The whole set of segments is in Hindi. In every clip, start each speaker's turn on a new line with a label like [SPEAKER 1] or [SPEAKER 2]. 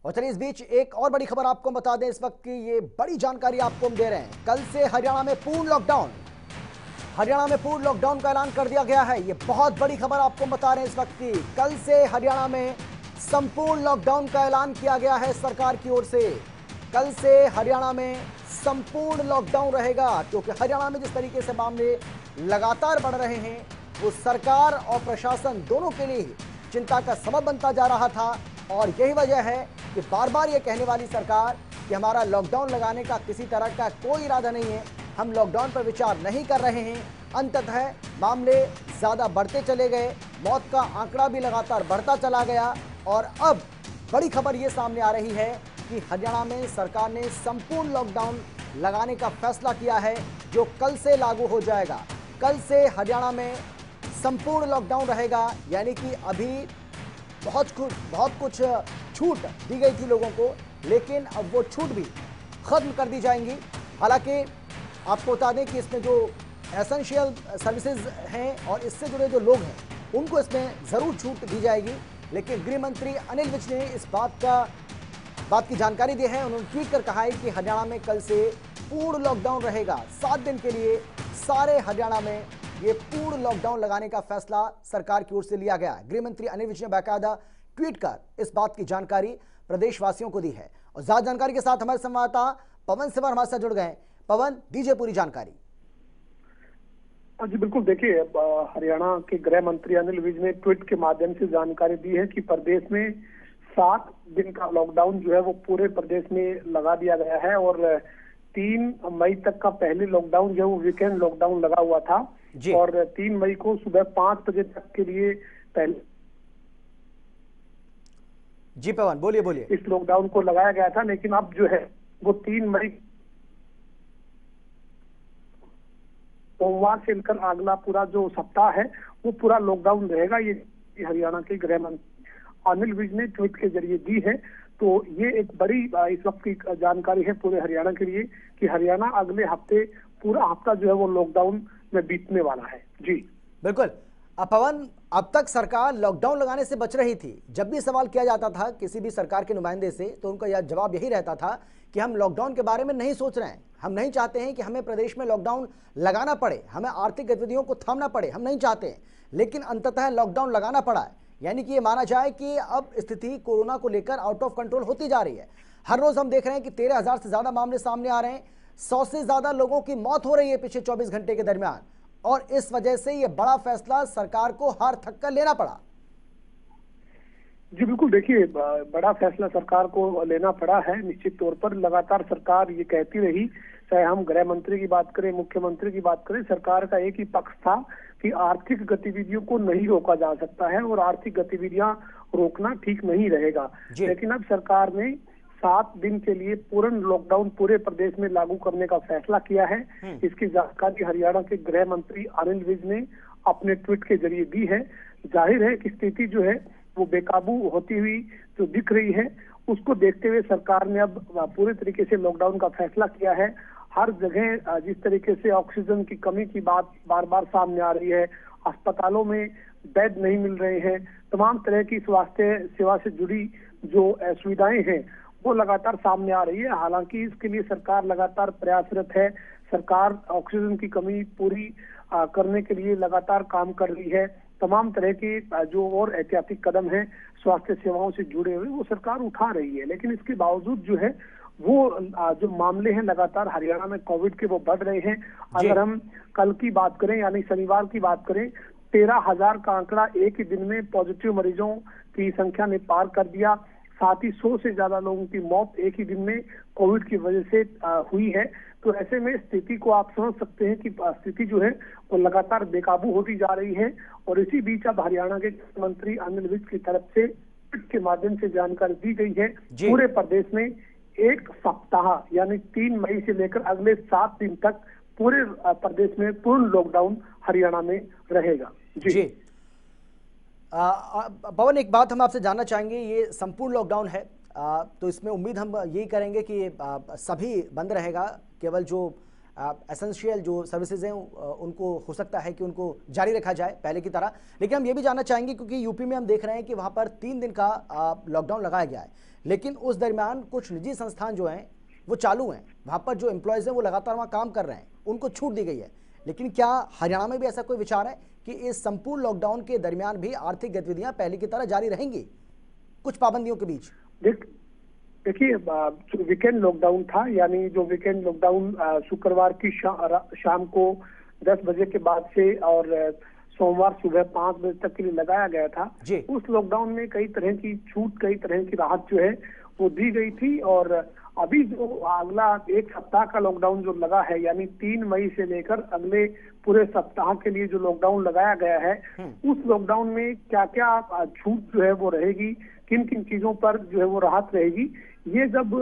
[SPEAKER 1] और चलिए इस बीच एक और बड़ी खबर आपको बता दें इस वक्त की ये बड़ी जानकारी आपको हम दे रहे हैं। कल से हरियाणा में पूर्ण लॉकडाउन, हरियाणा में पूर्ण लॉकडाउन का ऐलान कर दिया गया है। ये बहुत बड़ी खबर आपको बता रहे हैं इस वक्त की। कल से हरियाणा में संपूर्ण लॉकडाउन का ऐलान किया गया है सरकार की ओर से। कल से हरियाणा में संपूर्ण लॉकडाउन रहेगा, क्योंकि हरियाणा में जिस तरीके से मामले लगातार बढ़ रहे हैं वो सरकार और प्रशासन दोनों के लिए चिंता का सबब बनता जा रहा था। और यही वजह है कि बार बार ये कहने वाली सरकार कि हमारा लॉकडाउन लगाने का किसी तरह का कोई इरादा नहीं है, हम लॉकडाउन पर विचार नहीं कर रहे हैं। अंततः मामले ज़्यादा बढ़ते चले गए, मौत का आंकड़ा भी लगातार बढ़ता चला गया। और अब बड़ी खबर ये सामने आ रही है कि हरियाणा में सरकार ने संपूर्ण लॉकडाउन लगाने का फैसला किया है, जो कल से लागू हो जाएगा। कल से हरियाणा में संपूर्ण लॉकडाउन रहेगा, यानी कि अभी बहुत कुछ छूट दी गई थी लोगों को, लेकिन अब वो छूट भी खत्म कर दी जाएंगी। हालांकि आपको बता दें कि इसमें जो एसेंशियल सर्विसेज हैं और इससे जुड़े जो लोग हैं उनको इसमें ज़रूर छूट दी जाएगी। लेकिन गृह मंत्री अनिल विज ने इस बात की जानकारी दी है। उन्होंने ट्वीट कर कहा है कि हरियाणा में कल से पूर्ण लॉकडाउन रहेगा। 7 दिन के लिए सारे हरियाणा में ये पूर्ण लॉकडाउन लगाने का फैसला सरकार की ओर से लिया गया है। गृह मंत्री अनिल विज ने बाकायदा ट्वीट कर इस बात की जानकारी प्रदेशवासियों को दी है। और ज्यादा जानकारी के साथ हमारे संवाददाता पवन सिवर हमारे साथ जुड़ गए। पवन, दीजिए पूरी जानकारी।
[SPEAKER 2] जी बिल्कुल, देखिए हरियाणा के गृह मंत्री अनिल विज ने ट्वीट के माध्यम से जानकारी दी है कि प्रदेश में 7 दिन का लॉकडाउन जो है वो पूरे प्रदेश में लगा दिया गया है। और 3 मई तक का पहले लॉकडाउन जो है वो वीकेंड लॉकडाउन लगा हुआ था और 3 मई को सुबह 5 बजे तक के लिए पहले
[SPEAKER 1] जी पवन बोलिए।
[SPEAKER 2] इस लॉकडाउन को लगाया गया था, लेकिन अब जो है वो 3 मई सोमवार से लेकर अगला पूरा जो सप्ताह है वो पूरा लॉकडाउन रहेगा। ये हरियाणा के गृह मंत्री अनिल विज ने ट्वीट के जरिए दी है। तो ये एक बड़ी इस वक्त की जानकारी है पूरे हरियाणा के लिए कि हरियाणा अगले हफ्ते पूरा हफ्ता जो है वो लॉकडाउन में बीतने वाला है। जी
[SPEAKER 1] बिल्कुल। अब पवन, अब तक सरकार लॉकडाउन लगाने से बच रही थी। जब भी सवाल किया जाता था किसी भी सरकार के नुमाइंदे से तो उनका यह जवाब यही रहता था कि हम लॉकडाउन के बारे में नहीं सोच रहे हैं, हम नहीं चाहते हैं कि हमें प्रदेश में लॉकडाउन लगाना पड़े, हमें आर्थिक गतिविधियों को थामना पड़े, हम नहीं चाहते हैं। लेकिन अंततः लॉकडाउन लगाना पड़ा है, यानी कि ये माना जाए कि अब स्थिति कोरोना को लेकर आउट ऑफ कंट्रोल होती जा रही है। हर रोज हम देख रहे हैं कि 13,000 से ज्यादा मामले सामने आ रहे हैं, 100 से ज्यादा लोगों की मौत हो रही है पिछले 24 घंटे के दरमियान। और इस वजह से यह बड़ा फैसला सरकार को हार थक कर लेना पड़ा।
[SPEAKER 2] जी बिल्कुल, देखिए बड़ा फैसला सरकार को लेना पड़ा है। निश्चित तौर पर लगातार सरकार ये कहती रही, चाहे हम गृह मंत्री की बात करें, मुख्यमंत्री की बात करें, सरकार का एक ही पक्ष था कि आर्थिक गतिविधियों को नहीं रोका जा सकता है और आर्थिक गतिविधियां रोकना ठीक नहीं रहेगा। लेकिन अब सरकार ने 7 दिन के लिए पूर्ण लॉकडाउन पूरे प्रदेश में लागू करने का फैसला किया है। इसकी जानकारी हरियाणा के गृह मंत्री अनिल विज ने अपने ट्वीट के जरिए दी है। जाहिर है कि स्थिति जो है वो बेकाबू होती हुई जो दिख रही है, उसको देखते हुए सरकार ने अब पूरे तरीके से लॉकडाउन का फैसला किया है। हर जगह जिस तरीके से ऑक्सीजन की कमी की बात बार बार सामने आ रही है, अस्पतालों में बेड नहीं मिल रहे हैं, तमाम तरह की स्वास्थ्य सेवा से जुड़ी जो सुविधाएं हैं वो लगातार सामने आ रही है। हालांकि इसके लिए सरकार लगातार प्रयासरत है। सरकार ऑक्सीजन की कमी पूरी करने के लिए लगातार काम कर रही है। तमाम तरह के जो और एहतियाती कदम हैं स्वास्थ्य सेवाओं से जुड़े हुए वो सरकार उठा रही है। लेकिन इसके बावजूद जो है वो जो मामले हैं लगातार हरियाणा में कोविड के वो बढ़ रहे हैं। अगर हम कल की बात करें यानी शनिवार की बात करें, 13,000 का आंकड़ा एक ही दिन में पॉजिटिव मरीजों की संख्या ने पार कर दिया। साथ ही 100 से ज्यादा लोगों की मौत एक ही दिन में कोविड की वजह से हुई है। तो ऐसे में स्थिति को आप समझ सकते हैं कि स्थिति जो है वो लगातार बेकाबू होती जा रही है। और इसी बीच अब हरियाणा के मंत्री अनिल विज की तरफ से ट्वीट के माध्यम से जानकारी दी गई है पूरे प्रदेश में एक सप्ताह यानी 3 मई से लेकर अगले 7 दिन तक पूरे प्रदेश में पूर्ण लॉकडाउन हरियाणा में रहेगा। जी
[SPEAKER 1] पवन, एक बात हम आपसे जानना चाहेंगे, ये संपूर्ण लॉकडाउन है तो इसमें उम्मीद हम यही करेंगे कि सभी बंद रहेगा, केवल जो एसेंशियल जो सर्विसेज हैं उनको हो सकता है कि उनको जारी रखा जाए पहले की तरह। लेकिन हम ये भी जानना चाहेंगे क्योंकि यूपी में हम देख रहे हैं कि वहाँ पर 3 दिन का लॉकडाउन लगाया गया है, लेकिन उस दरमियान कुछ निजी संस्थान जो हैं वो चालू हैं, वहाँ पर जो एम्प्लॉयज़ हैं वो लगातार वहाँ काम कर रहे हैं, उनको छूट दी गई है। लेकिन क्या हरियाणा में भी ऐसा कोई विचार है कि इस संपूर्ण लॉकडाउन के दरमियान भी आर्थिक गतिविधियां पहले की तरह जारी रहेंगी कुछ पाबंदियों के बीच?
[SPEAKER 2] देखिए, वीकेंड लॉकडाउन था, यानी जो वीकेंड लॉकडाउन शुक्रवार की शाम को 10 बजे के बाद से और सोमवार सुबह 5 बजे तक के लिए लगाया गया था। उस लॉकडाउन में कई तरह की छूट, कई तरह की राहत जो है वो दी गई थी। और अभी जो अगला 1 सप्ताह का लॉकडाउन जो लगा है, यानी 3 मई से लेकर अगले पूरे सप्ताह के लिए जो लॉकडाउन लगाया गया है, उस लॉकडाउन में क्या क्या छूट जो है वो रहेगी, किन किन चीजों पर जो है वो राहत रहेगी, ये जब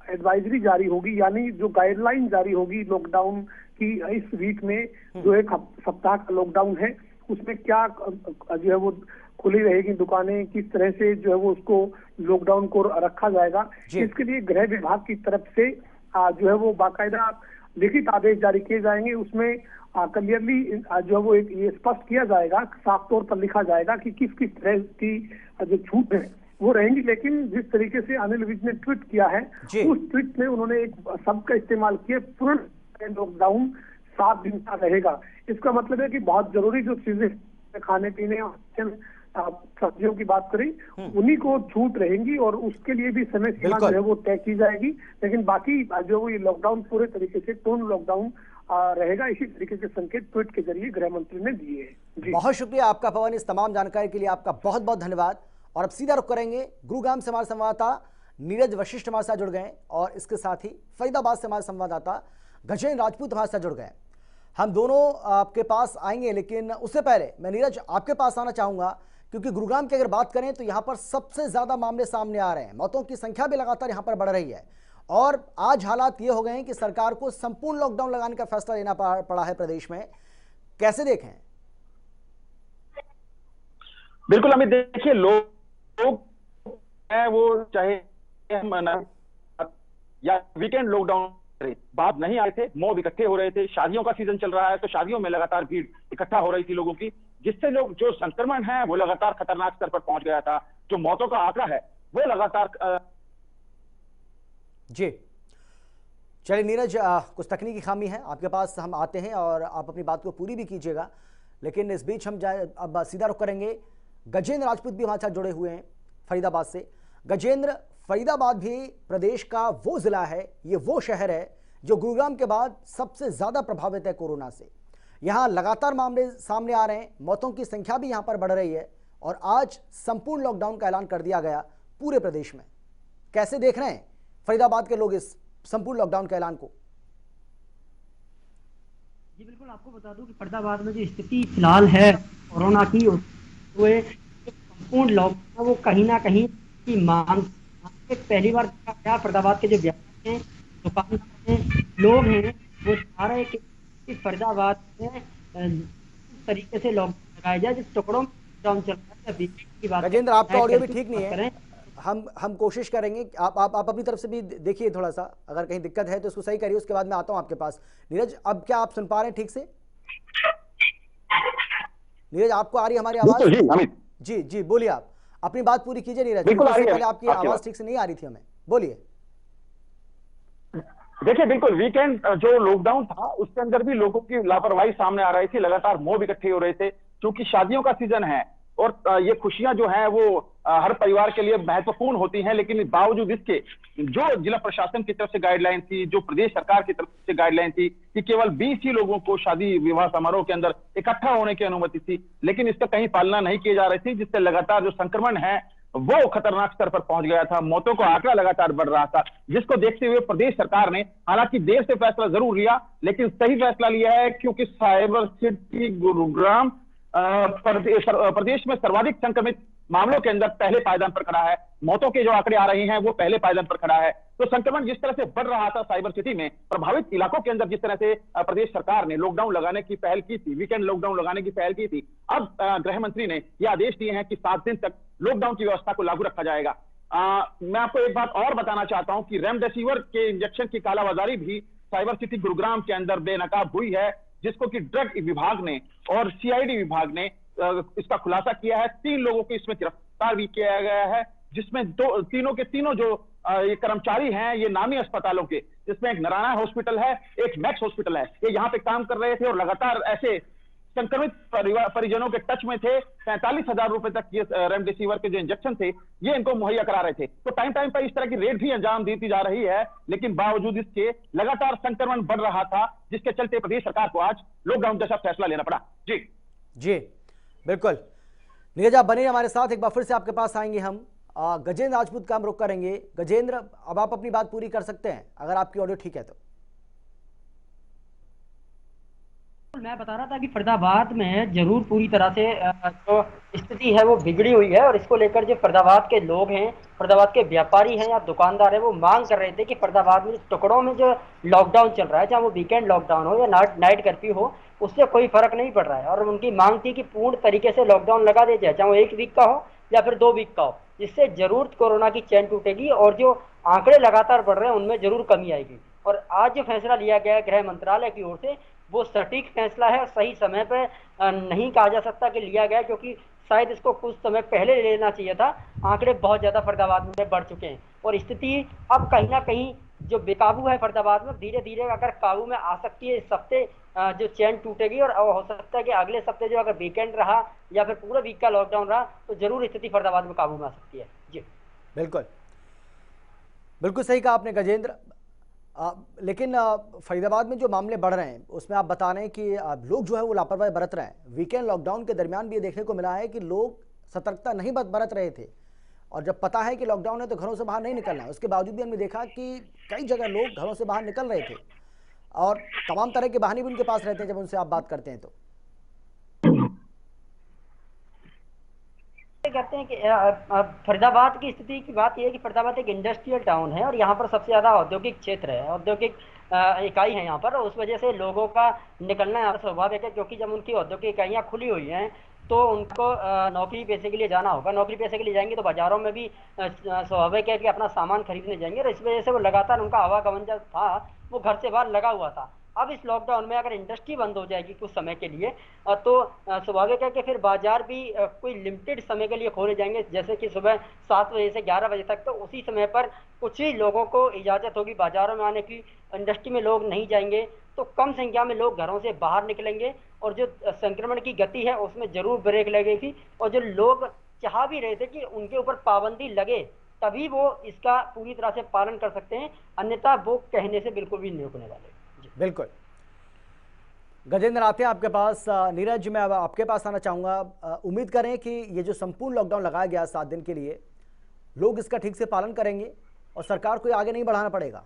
[SPEAKER 2] एडवाइजरी जारी होगी, यानी जो गाइडलाइन जारी होगी लॉकडाउन की इस वीक में, जो 1 सप्ताह का लॉकडाउन है, उसमें क्या जो है वो खुली रहेगी दुकानें, किस तरह से जो है वो उसको लॉकडाउन को रखा जाएगा, इसके लिए गृह विभाग की तरफ से जो है वो बाकायदा लिखित आदेश जारी किए जाएंगे। उसमें क्लियरली जो है वो ये स्पष्ट किया जाएगा, साफ तौर पर लिखा जाएगा कि किस किस तरह की जो छूट है वो रहेंगी। लेकिन जिस तरीके से अनिल विज ने ट्वीट किया है, उस ट्वीट में उन्होंने एक शब्द का इस्तेमाल किया, पूर्ण लॉकडाउन 7 दिन का रहेगा। इसका मतलब है कि बहुत जरूरी जो चीजें खाने पीने और सब्जियों की बात करें, उन्हीं को छूट रहेंगी और उसके लिए भी समय सीमा जो है वो तय की जाएगी। लेकिन बाकी जो ये लॉकडाउन पूरे तरीके से पूर्ण लॉकडाउन रहेगा। इसी तरीके के संकेत ट्वीट के जरिए गृह मंत्री ने दिए हैं।
[SPEAKER 1] बहुत शुक्रिया आपका पवन, इस तमाम जानकारी के लिए आपका बहुत बहुत धन्यवाद। और अब सीधा रुख करेंगे गुरुग्राम से हमारे संवाददाता नीरज वशिष्ठ हमारे साथ जुड़ गए और इसके साथ ही फरीदाबाद से हमारे संवाददाता गजेंद्र राजपूत हमारे साथ जुड़ गए। हम दोनों आपके पास आएंगे, लेकिन उससे पहले मैं नीरज आपके पास आना चाहूंगा, क्योंकि गुरुग्राम की अगर बात करें तो यहाँ पर सबसे ज्यादा मामले सामने आ रहे हैं, मौतों की संख्या भी लगातार यहाँ पर बढ़ रही है और आज हालात ये हो गए हैं कि सरकार को संपूर्ण लॉकडाउन लगाने का फैसला लेना पड़ा है प्रदेश में। कैसे देखें?
[SPEAKER 3] बिल्कुल अमित, देखिए लोग है वो चाहे या वीकेंड लॉकडाउन बात नहीं आए थे, मॉब इकट्ठे हो रहे थे, शादियों का सीजन चल रहा है तो शादियों में लगातार भीड़ इकट्ठा हो रही थी लोगों की, जिससे लोग जो संक्रमण है वो लगातार खतरनाक स्तर पर पहुंच गया था। जो मौतों का आंकड़ा है वो लगातार
[SPEAKER 1] जी चलिए नीरज, कुछ तकनीकी खामी है, आपके पास हम आते हैं और आप अपनी बात को पूरी भी कीजिएगा। लेकिन इस बीच हम अब सीधा रुख करेंगे, गजेंद्र राजपूत भी हमारे साथ जुड़े हुए हैं फरीदाबाद से। गजेंद्र, फरीदाबाद भी प्रदेश का वो जिला है, ये वो शहर है जो गुरुग्राम के बाद सबसे ज्यादा प्रभावित है कोरोना से। यहाँ लगातार मामले सामने आ रहे हैं, मौतों की संख्या भी यहाँ पर बढ़ रही है और आज संपूर्ण लॉकडाउन का ऐलान कर दिया गया पूरे प्रदेश में। कैसे देख रहे हैं फरीदाबाद के लोग इस संपूर्ण लॉकडाउन के ऐलान को?
[SPEAKER 4] जी बिल्कुल, आपको बता दूं कि फरीदाबाद में जो स्थिति फिलहाल है कोरोना की, हुए संपूर्ण लॉकडाउन वो कहीं ना कहीं की मांग पहली बार देखा गया। फरीदाबाद के जो व्यापारी हैं, दुकानदार हैं, लोग हैं, वो चाह रहे हैं कि फरीदाबाद में तरीके से लॉकडाउन लगाया जाए जिस टुकड़ों में लॉकडाउन चल रहा है। की बात
[SPEAKER 1] गजेंद्र, आपका ऑडियो भी ठीक नहीं है, हम कोशिश करेंगे, आप अपनी तरफ से भी देखिए थोड़ा सा, अगर कहीं दिक्कत है तो उसको सही करिए, उसके बाद मैं आता हूं आपके पास। नीरज, अब क्या आप सुन पा रहे हैं ठीक से? नीरज, आपको आ रही है हमारी आवाज? जी जी बोलिए, आप अपनी बात पूरी कीजिए नीरज। पहले आपकी आवाज ठीक से नहीं आ रही थी हमें, बोलिए।
[SPEAKER 3] देखिए बिल्कुल, वीकेंड जो लॉकडाउन था उसके अंदर भी लोगों की लापरवाही सामने आ रही थी, लगातार मॉब इकट्ठे हो रहे थे क्योंकि शादियों का सीजन है और ये खुशियां जो हैं वो हर परिवार के लिए महत्वपूर्ण होती हैं। लेकिन बावजूद इसके जो जिला प्रशासन की तरफ से गाइडलाइन थी, जो प्रदेश सरकार की तरफ से गाइडलाइन थी कि केवल 20 ही लोगों को शादी विवाह समारोह के अंदर इकट्ठा होने की अनुमति थी, लेकिन इसका कहीं पालना नहीं की जा रही थी, जिससे लगातार जो संक्रमण है वो खतरनाक स्तर पर पहुंच गया था। मौतों का आंकड़ा लगातार बढ़ रहा था, जिसको देखते हुए प्रदेश सरकार ने हालांकि देर से फैसला जरूर लिया, लेकिन सही फैसला लिया है, क्योंकि साइबर सिटी गुरुग्राम प्रदेश में सर्वाधिक संक्रमित मामलों के अंदर पहले पायदान पर खड़ा है। मौतों के जो आंकड़े आ रहे हैं वो पहले पायदान पर खड़ा है। तो संक्रमण जिस तरह से बढ़ रहा था साइबर सिटी में, प्रभावित इलाकों के अंदर जिस तरह से प्रदेश सरकार ने लॉकडाउन लगाने की पहल की थी, वीकेंड लॉकडाउन लगाने की पहल की थी, अब गृह मंत्री ने यह आदेश दिए हैं कि 7 दिन तक लॉकडाउन की व्यवस्था को लागू रखा जाएगा। मैं आपको एक बात और बताना चाहता हूं कि रेमडेसिविर के इंजेक्शन की कालाबाजारी भी साइबर सिटी गुरुग्राम के अंदर बेनकाब हुई है, जिसको कि ड्रग विभाग ने और सीआईडी विभाग ने इसका खुलासा किया है। 3 लोगों को इसमें गिरफ्तार भी किया गया है। जिसमें तीनों के तीनों जो ये कर्मचारी हैं, ये नामी अस्पतालों के, जिसमें एक नारायण हॉस्पिटल है, एक मैक्स हॉस्पिटल है, ये यहाँ पे काम कर रहे थे और लगातार ऐसे संक्रमित परिजनों के टच में थे। 45,000 रुपए तक ये रेमडेसिविर के जो इंजेक्शन थे ये इनको मुहैया करा रहे थे। तो टाइम टाइम पर इस तरह की रेड भी अंजाम दी जा रही है, लेकिन बावजूद इसके लगातार संक्रमण बढ़ रहा था, जिसके चलते प्रदेश सरकार को आज लॉकडाउन जैसा फैसला लेना पड़ा।
[SPEAKER 1] जी बिल्कुल। नीरज आप बने हमारे साथ, एक बार फिर से आपके पास आएंगे हम। गजेंद्र राजपूत का हम रुख करेंगे। गजेंद्र, अब आप अपनी बात पूरी कर सकते हैं अगर आपकी ऑडियो ठीक है तो।
[SPEAKER 4] मैं बता रहा था कि फरीदाबाद में जरूर पूरी तरह से जो स्थिति है वो बिगड़ी हुई है, और इसको लेकर जो फरीदाबाद के लोग हैं, फरीदाबाद के व्यापारी हैं या दुकानदार हैं, वो मांग कर रहे थे कि फरीदाबाद में टुकड़ों में जो लॉकडाउन चल रहा है, चाहे वो वीकेंड लॉकडाउन हो या नाइट कर्फ्यू हो, उससे कोई फर्क नहीं पड़ रहा है। और उनकी मांग थी कि पूर्ण तरीके से लॉकडाउन लगा दिया जाए, चाहे वो 1 वीक का हो या फिर 2 वीक का हो, जिससे जरूर कोरोना की चैन टूटेगी और जो आंकड़े लगातार बढ़ रहे हैं उनमें जरूर कमी आएगी। और आज जो फैसला लिया गया है गृह मंत्रालय की ओर से, वो सटीक फैसला है, सही समय पे नहीं कहा जा सकता कि लिया गया, क्योंकि शायद इसको कुछ समय पहले लेना चाहिए था। आंकड़े बहुत ज़्यादा फरीदाबाद में बढ़ चुके हैं और स्थिति अब कहीं ना कहीं जो बेकाबू है फरीदाबाद में, धीरे धीरे अगर काबू में आ सकती है। इस हफ्ते जो चैन टूटेगी और हो सकता है कि अगले हफ्ते जो अगर वीकेंड रहा या फिर पूरा वीक का लॉकडाउन रहा तो जरूर स्थिति फरीदाबाद में काबू में आ सकती है। जी
[SPEAKER 1] बिल्कुल, बिल्कुल सही कहा आपने गजेंद्र। लेकिन फरीदाबाद में जो मामले बढ़ रहे हैं उसमें आप बता रहे हैं कि लोग जो है वो लापरवाही बरत रहे हैं। वीकेंड लॉकडाउन के दरमियान भी ये देखने को मिला है कि लोग सतर्कता नहीं बरत रहे थे, और जब पता है कि लॉकडाउन है तो घरों से बाहर नहीं निकलना है। उसके बावजूद भी हमने देखा कि कई जगह लोग घरों से बाहर निकल रहे थे और तमाम तरह के बहाने भी उनके पास रहते हैं जब उनसे आप बात करते हैं तो।
[SPEAKER 4] कहते हैं कि फरीदाबाद की स्थिति की बात यह है कि फरीदाबाद एक इंडस्ट्रियल टाउन है और यहाँ पर सबसे ज़्यादा औद्योगिक क्षेत्र है, औद्योगिक इकाई है यहाँ पर। उस वजह से लोगों का निकलना यहाँ पर स्वाभाविक है, क्योंकि जब उनकी औद्योगिक इकाइयाँ खुली हुई हैं तो उनको नौकरी पेशे के लिए जाना होगा। नौकरी पेशे के लिए जाएंगे तो बाज़ारों में भी स्वाभाविक है कि अपना सामान खरीदने जाएंगे, और इस वजह से वो लगातार उनका आवागमन जो था वो घर से बाहर लगा हुआ था। अब इस लॉकडाउन में अगर इंडस्ट्री बंद हो जाएगी कुछ समय के लिए तो स्वाभाविक है कि फिर बाजार भी कोई लिमिटेड समय के लिए खोले जाएंगे, जैसे कि सुबह 7 बजे से 11 बजे तक। तो उसी समय पर कुछ ही लोगों को इजाज़त होगी बाज़ारों में आने की, इंडस्ट्री में लोग नहीं जाएंगे, तो कम संख्या में लोग घरों से बाहर निकलेंगे और जो संक्रमण की गति है उसमें ज़रूर ब्रेक लगेगी। और जो लोग चाह भी रहे थे कि उनके ऊपर पाबंदी लगे तभी वो इसका पूरी तरह से पालन कर सकते हैं, अन्यथा वो कहने से बिल्कुल भी नहीं रुकने वाले।
[SPEAKER 1] बिल्कुल। गजेंद्र आते हैं आपके पास। नीरज, मैं अब आपके पास आना चाहूँगा। उम्मीद करें कि ये जो संपूर्ण लॉकडाउन लगाया गया 7 दिन के लिए, लोग इसका ठीक से पालन करेंगे और सरकार को आगे नहीं बढ़ाना पड़ेगा।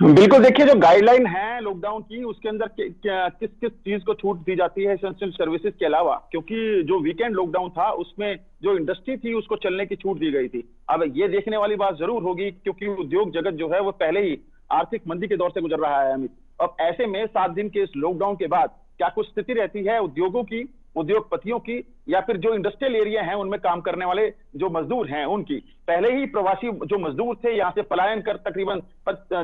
[SPEAKER 3] बिल्कुल, देखिए जो गाइडलाइन है लॉकडाउन की उसके अंदर किस किस चीज को छूट दी जाती है एसेंशियल सर्विसेज के अलावा, क्योंकि जो वीकेंड लॉकडाउन था उसमें जो इंडस्ट्री थी उसको चलने की छूट दी गई थी। अब ये देखने वाली बात जरूर होगी, क्योंकि उद्योग जगत जो है वो पहले ही आर्थिक मंदी के दौर से गुजर रहा है अमित। अब ऐसे में 7 दिन के इस लॉकडाउन के बाद क्या कुछ स्थिति रहती है उद्योगों की, उद्योगपतियों की, या फिर जो इंडस्ट्रियल एरिया हैं उनमें काम करने वाले जो मजदूर हैं उनकी। पहले ही प्रवासी जो मजदूर थे यहाँ से पलायन कर तकरीबन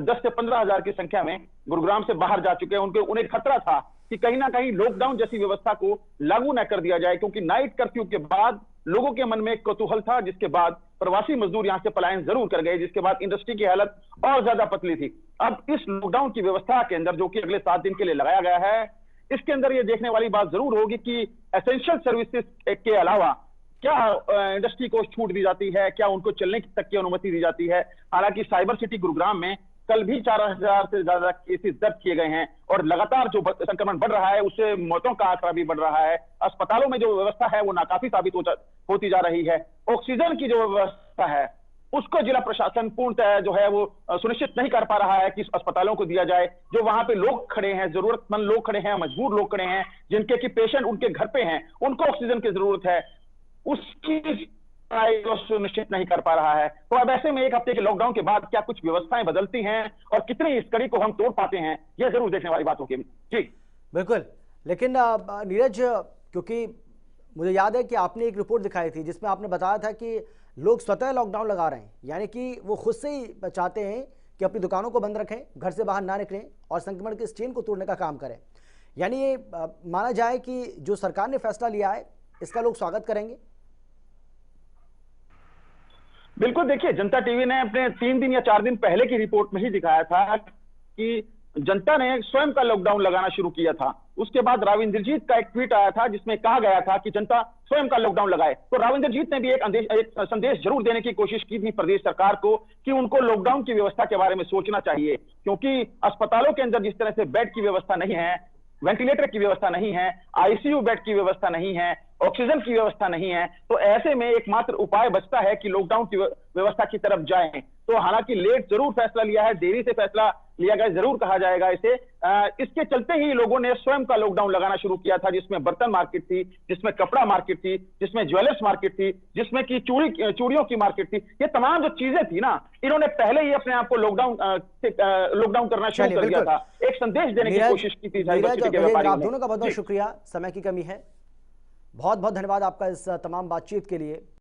[SPEAKER 3] 10 से 15 हजार की संख्या में गुरुग्राम से बाहर जा चुके हैं। उन्हें खतरा था कि कहीं ना कहीं लॉकडाउन जैसी व्यवस्था को लागू न कर दिया जाए, क्योंकि नाइट कर्फ्यू के बाद लोगों के मन में एक कौतूहल था, जिसके बाद प्रवासी मजदूर यहां से पलायन जरूर कर गए, जिसके बाद इंडस्ट्री की हालत और ज्यादा पतली थी। अब इस लॉकडाउन की व्यवस्था के अंदर जो कि अगले 7 दिन के लिए लगाया गया है, इसके अंदर ये देखने वाली बात जरूर होगी कि एसेंशियल सर्विसेज के अलावा क्या इंडस्ट्री को छूट दी जाती है, क्या उनको चलने तक की अनुमति दी जाती है। हालांकि साइबर सिटी गुरुग्राम में कल भी 4000 से ज्यादा केसेस दर्ज किए गए हैं और लगातार जो संक्रमण बढ़ रहा है उससे मौतों का आंकड़ा भी बढ़ रहा है। अस्पतालों में जो व्यवस्था है वो नाकाफी साबित होती जा रही है। ऑक्सीजन की जो व्यवस्था है उसको जिला प्रशासन पूर्णतः जो है वो सुनिश्चित नहीं कर पा रहा है कि अस्पतालों को दिया जाए। जो वहां पे लोग खड़े हैं, जरूरतमंद लोग खड़े हैं, मजबूर लोग खड़े हैं, जिनके की पेशेंट उनके घर पे हैं, उनको ऑक्सीजन की जरूरत है, उसकी सुनिश्चित नहीं कर पा रहा है। तो अब ऐसे में 1 हफ्ते के लॉकडाउन के बाद क्या कुछ व्यवस्थाएं बदलती हैं और कितनी इस कड़ी को हम तोड़ पाते हैं, यह जरूर देखने वाली बात होगी। जी
[SPEAKER 1] बिल्कुल। लेकिन नीरज, क्योंकि मुझे याद है कि आपने एक रिपोर्ट दिखाई थी जिसमें आपने बताया था कि लोग स्वतः लॉकडाउन लगा रहे हैं, यानी कि वो खुद से ही चाहते हैं कि अपनी दुकानों को बंद रखें, घर से बाहर ना निकलें और संक्रमण के इस चेन को तोड़ने का काम करें। यानी ये माना जाए कि जो सरकार ने फैसला लिया है इसका लोग स्वागत करेंगे।
[SPEAKER 3] बिल्कुल, देखिए जनता टीवी ने अपने 3 दिन या 4 दिन पहले की रिपोर्ट में ही दिखाया था कि जनता ने स्वयं का लॉकडाउन लगाना शुरू किया था। उसके बाद राव इंद्रजीत का एक ट्वीट आया था जिसमें कहा गया था कि जनता स्वयं का लॉकडाउन लगाए। तो राव इंद्रजीत ने भी एक संदेश जरूर देने की कोशिश की थी प्रदेश सरकार को कि उनको लॉकडाउन की व्यवस्था के बारे में सोचना चाहिए, क्योंकि अस्पतालों के अंदर जिस तरह से बेड की व्यवस्था नहीं है, वेंटिलेटर की व्यवस्था नहीं है, आईसीयू बेड की व्यवस्था नहीं है, ऑक्सीजन की व्यवस्था नहीं है, तो ऐसे में एकमात्र उपाय बचता है कि लॉकडाउन की व्यवस्था की तरफ जाएं। तो हालांकि लेट जरूर फैसला लिया है, देरी से फैसला लिया गया जरूर कहा जाएगा इसे। इसके चलते ही लोगों ने स्वयं का लॉकडाउन लगाना शुरू किया था, जिसमें बर्तन मार्केट थी, जिसमें कपड़ा मार्केट थी, जिसमें ज्वेलर्स मार्केट थी, जिसमें की चूड़ियों की मार्केट थी। ये तमाम जो चीजें थी ना, इन्होंने पहले ही अपने आप को लॉकडाउन करना शुरू कर दिया था, एक संदेश देने की कोशिश की थी।
[SPEAKER 1] आप दोनों का बहुत बहुत शुक्रिया, समय की कमी है। बहुत बहुत धन्यवाद आपका इस तमाम बातचीत के लिए।